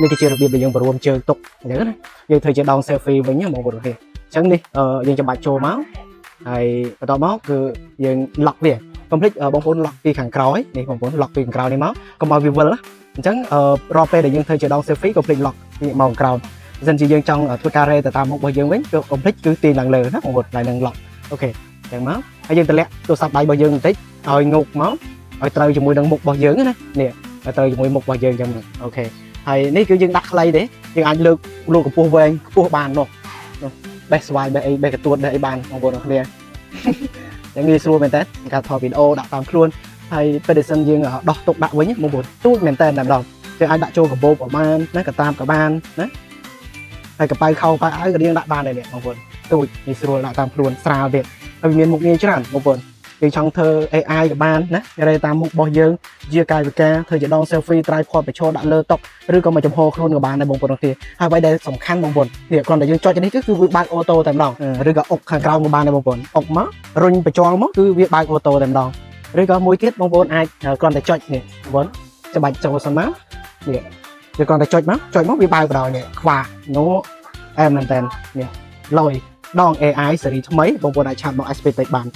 នេះគឺជារបៀបដែលយើងបរួមជើងទុកអញ្ចឹងណាយើងធ្វើជាដង selfie វិញហ្មងបងប្អូនអញ្ចឹងនេះយើងចាំបាច់ចូលមកហើយបន្តមកគឺយើង lock វាកុំភ្លេចបងប្អូន lock ពីខាងក្រោយនេះបងប្អូន lock ពីខាងក្រោយនេះមកកុំឲ្យវាវិលអញ្ចឹងរាល់ពេលដែលយើងធ្វើជាដង selfie កុំភ្លេច lock ពីមកក្រោយបើមិនជាយើងចង់ធ្វើការរេទៅតាមមុខរបស់យើងវិញគឺកុំភ្លេចគឺទាញឡើងលើណាបងប្អូនឡើងនឹង lock អូខេអញ្ចឹងមកហើយយើងតម្លាក់ទូរស័ព្ទដៃរបស់យើងបន្តិចឲ្យងោកមកឲ្យត្រូវជាមួយនឹងមុខរបស់យើងណានេះឲ្យត្រូវជាមួយមុខរបស់យើងអញ្ចឹងអូខេហើយនេះគឺយើងដាក់ខ្លីទេយើងអាចលើកកម្ពស់វែងខ្ពស់បាននោះបេះស្វាយបេះអីបេះកទួតបេះអីបានបងប្អូនអរគ្នាយ៉ាងងាយស្រួលមែនតើការថតវីដេអូដាក់តាមខ្លួនហើយពេលដែលសិនយើងដោះទុកដាក់វិញបងប្អូនទូចមែនតើតែម្ដងយើងអាចដាក់ចូលកាបូបក៏បានណាក៏តាមក៏បានណាហើយកប៉ៅខោប៉ៅអាវក៏យើងដាក់បានដែរនេះបងប្អូនទូចងាយស្រួលដាក់តាមខ្លួនស្រាលទៀតហើយមានមុខងារច្រើនបងប្អូនយើងចង់ធ្វើ AI ក៏បានណារេតាមមុខរបស់យើងជាកាយវិការធ្វើជាដង selfie tripod បញ្ឈរដាក់លើតុឬក៏មកចំហខ្លួនក៏បានដែរបងប្អូនទាំងគ្នាហើយអ្វីដែលសំខាន់បងប្អូននេះគ្រាន់តែយើងចុចនេះគឺវាបើកអូតូតែម្ដងឬក៏អុកខាងក្រោមក៏បានដែរបងប្អូនអុកមករុញបញ្ចូលមកគឺវាបើកអូតូតែម្ដងឬក៏មួយទៀតបងប្អូនអាចគ្រាន់តែចុចនេះបងប្អូនច្បាច់ចូលសិនមកនេះយើងគ្រាន់តែចុចមកវាបើកបណ្ដោយនេះខ្វានោះអែមមែនតើនេះលយដង AI ស៊េរីថ្មីបងប្អូនអាចឆាតមក Aspect បាន